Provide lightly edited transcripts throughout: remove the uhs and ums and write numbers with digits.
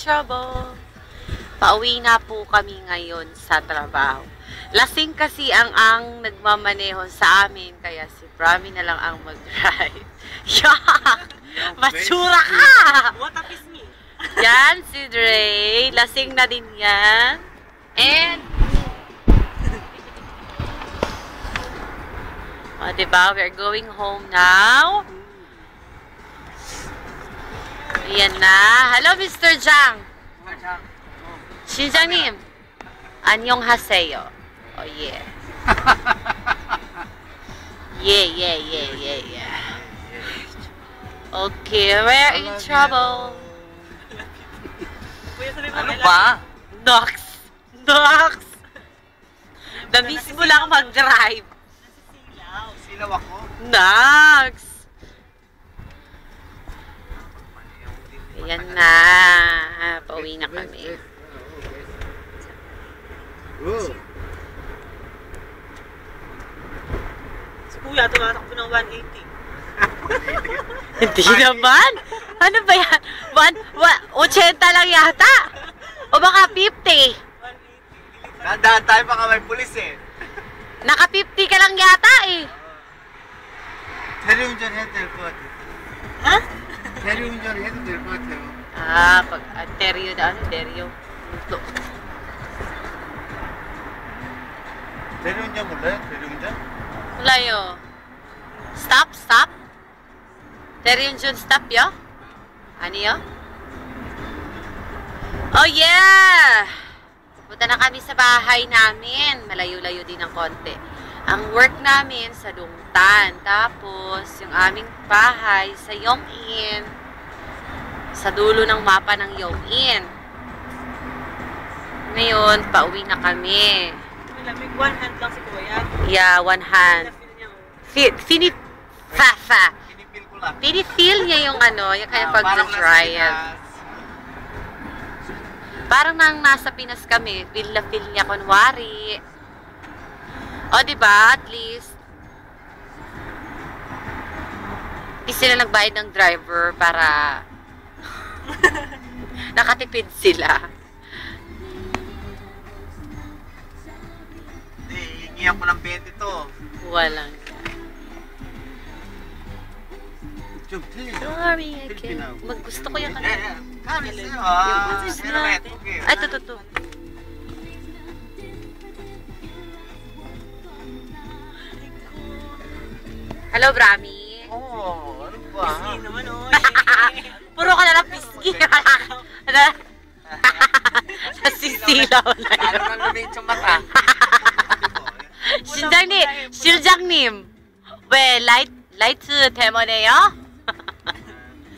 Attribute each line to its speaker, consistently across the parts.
Speaker 1: trouble. Pauwi na po kami ngayon sa trabaho. Lasing kasi ang nagmamaneho sa amin, kaya si Brami na lang ang mag-drive. Yak! Matsura ka!
Speaker 2: What up is me?
Speaker 1: Yan, si Dre. Lasing na din yan. And, diba, we're going home now. Ayan na. Hello, Mr. Jang. 신장님, 안녕하세요. Oh, yeah. Yeah. Okay, we're in trouble.
Speaker 2: Ano ba?
Speaker 1: Nox! Na-miss mo lang mag-drive.
Speaker 2: Silaw ako.
Speaker 1: Nox! Ayan na. Pauwi na kami.
Speaker 2: Si Kuya, tumatakbo ng 180.
Speaker 1: Hindi naman. Ano ba yan? 80 lang yata. O baka 50.
Speaker 2: Dahan tayo baka may pulis eh.
Speaker 1: Naka 50 ka lang yata eh.
Speaker 3: 대리운전 해도 될 것 같아요.
Speaker 2: Ha?
Speaker 3: 대리운전 해도 될 것 같아요.
Speaker 1: Pag anteryo na anteryo. Ito.
Speaker 3: 대리운전 몰라요? 대리운전?
Speaker 1: Layo. Stop. Teriyun stop yo? Ano yo? Oh yeah! Punta na kami sa bahay namin. Malayo-layo din ng konti. Ang work namin sa Dungtan. Tapos, yung aming bahay sa Yongin. Sa dulo ng mapa ng Yongin. Ngayon, pauwi na kami.
Speaker 2: Malamig, one hand lang si Kuya.
Speaker 1: Yeah, one hand.
Speaker 2: Pinafeel niya.
Speaker 3: Pinipil ko lang.
Speaker 1: Pinifeel niya yung yung kaya pag-trial. Parang nang nasa Pinas kami, feel niya kunwari. O, diba? At least, di sila nagbayad ng driver para nakatipid sila.
Speaker 3: Hindi, hingihan ko ng 20 to.
Speaker 1: Walang.
Speaker 3: 좀 틀리죠?
Speaker 1: Sorry, I can't.
Speaker 3: Filipino.
Speaker 1: Maggusto ko yung
Speaker 3: Yeah. Kami sa'yo
Speaker 1: Yung
Speaker 3: ah.
Speaker 1: kasi
Speaker 3: Pero
Speaker 1: na-
Speaker 3: eto, okay.
Speaker 1: Ay, to. Hello, Brami.
Speaker 3: Oo, ano ba?
Speaker 2: Pisngi naman, oh.
Speaker 1: Puro ka na lang pisngi. Nasisilaw na yun.
Speaker 3: Lalo nang lumit yung mata.
Speaker 1: 실장님, 왜 라이트 때문에요?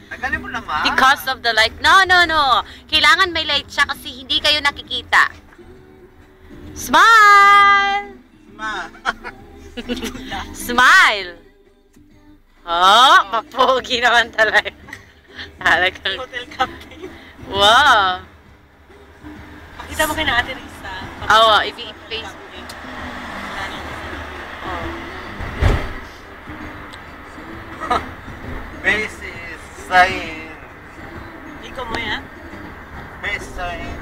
Speaker 3: Tagalin mo naman.
Speaker 1: Because of the light. No. Kailangan may light siya kasi hindi kayo nakikita. Smile!
Speaker 3: Ma.
Speaker 1: Smile! Oh, papogi naman talaga. Talagang,
Speaker 2: Hotel captain.
Speaker 1: wow.
Speaker 2: Pakita mo kay na Ate Risa.
Speaker 1: Oh, Facebook.
Speaker 3: Base is sign.
Speaker 2: Ikaw mo yan?
Speaker 3: Base sign.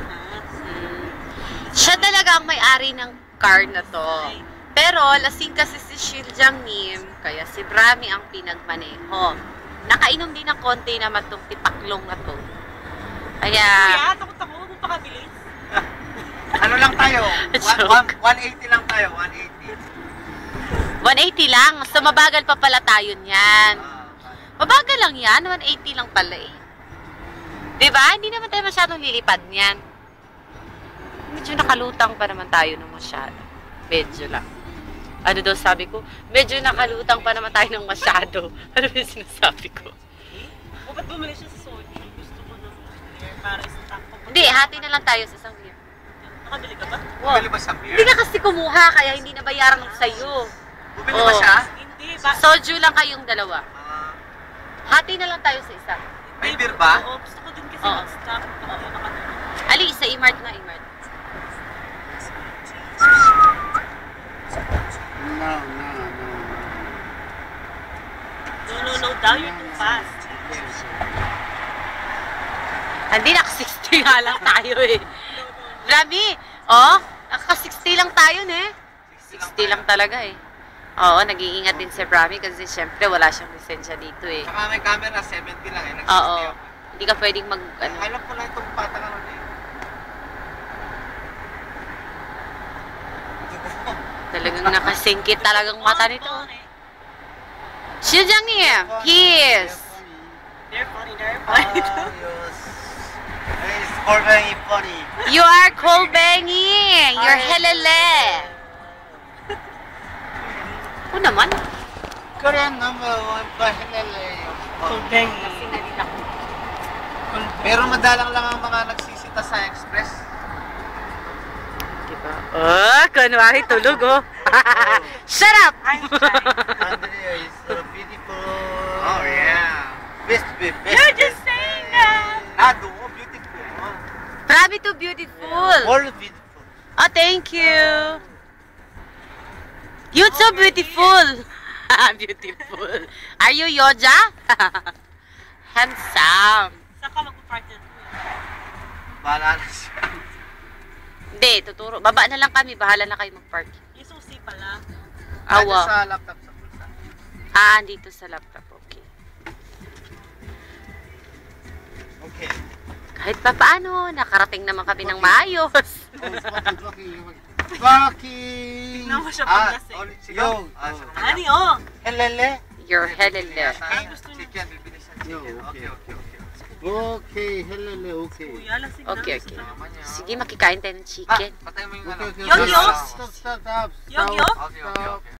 Speaker 1: Siya talaga ang may-ari ng car na to. Pero, lasing kasi si Shiljang Nim, kaya si Brami ang pinagmaneho. Nakainom din ng konti naman tong tipaklong na to. Kaya,
Speaker 2: Kuya, takot ako. Huwag mo pakabilis.
Speaker 3: Ano lang tayo?
Speaker 1: Joke.
Speaker 3: 180 lang tayo, 180.
Speaker 1: 180 lang. So, mabagal pa pala tayo niyan. Mabagal lang yan. 180 lang pala eh. Diba? Hindi naman tayo masyadong lilipad niyan. Medyo nakalutang pa naman tayo ng masyado. Medyo lang. Ano daw sabi ko? Medyo nakalutang pa naman tayo ng masyado. Ano yung sinasabi ko?
Speaker 2: O, ba't bumili siya sa Soji? Gusto ko ng beer para isang takpo.
Speaker 1: Hindi, hati na lang tayo sa isang beer.
Speaker 2: Nakabili ka ba?
Speaker 1: Wow.
Speaker 3: Bumili ba sa beer?
Speaker 1: Hindi ka kasi kumuha, kaya hindi nabayaran ng sayo.
Speaker 3: Bumili ba siya?
Speaker 2: Hindi. Ba?
Speaker 1: Soju lang kayong dalawa.
Speaker 3: Ah,
Speaker 1: Hati na lang tayo sa isa.
Speaker 3: may beer ba?
Speaker 2: Oo, gusto ko din kasi
Speaker 1: Oo.
Speaker 2: mag-stop. Baka may makatulog.
Speaker 1: Ali, sa Imart na Imart.
Speaker 3: No.
Speaker 2: No daw, you're too fast.
Speaker 1: Hindi, naka-60 nga lang tayo eh. Rami, oh, naka-60 lang tayo eh. 60 lang talaga eh. Oo, nag-iingat din si Rami kasi syempre wala siyang lisensya dito eh.
Speaker 3: Saka may camera, 70 lang eh.
Speaker 1: Oo.
Speaker 3: Nag-60 ako.
Speaker 1: Hindi ka pwedeng mag, ano.
Speaker 3: Alam ko lang itong patakan ko eh.
Speaker 1: Talagang nakasingkit talagang mata nito. Shujangye, kiss.
Speaker 2: They're funny, they're funny.
Speaker 3: It's for very funny.
Speaker 1: You are cool banging. You're helele. Oo naman.
Speaker 3: Korean number 1 pa helele.
Speaker 2: Kulbeng.
Speaker 3: Pero madalang lang ang mga nagsisita sa express.
Speaker 1: Diba? Oh, kunwari tulog oh. Shut up!
Speaker 2: I'm trying.
Speaker 3: Andrea is so beautiful. Oh yeah. Best be best.
Speaker 2: You're just saying that.
Speaker 3: Nado, beautiful.
Speaker 1: Grabe to beautiful.
Speaker 3: All beautiful.
Speaker 1: Oh, thank you. You're so beautiful. Beautiful. Are you Yoja? Handsome.
Speaker 2: Saan ka magpa-park na?
Speaker 3: Bahala na siya.
Speaker 1: Hindi, tuturo. Baba na lang kami. Bahala na kayo mag-park.
Speaker 2: Yung susi pala.
Speaker 3: Ano
Speaker 1: Awa.
Speaker 3: sa laptop sa bulsa?
Speaker 1: Ah, dito sa laptop. Okay.
Speaker 3: Okay.
Speaker 1: Kahit pa paano, nakarating naman kami ng maayos.
Speaker 3: Fucking.
Speaker 2: Tignan mo siya paglasing.
Speaker 3: Yo.
Speaker 2: Ano yun?
Speaker 3: Helele.
Speaker 1: You're helele.
Speaker 2: Ay, gusto niya.
Speaker 3: Chicken, bibili siya
Speaker 4: Yo,
Speaker 3: chicken.
Speaker 4: okay.
Speaker 3: Okay.
Speaker 4: Okay, helele, okay.
Speaker 2: Kuya, lasing na.
Speaker 1: Okay, okay.
Speaker 3: Naman niya.
Speaker 1: Sige, makikain tayo ng chicken.
Speaker 3: Patay mo yung
Speaker 4: Okay,
Speaker 3: ano.
Speaker 4: okay.
Speaker 2: Yo-yo?
Speaker 4: Stop, stop, stop.
Speaker 2: Yo-yo?
Speaker 3: Okay.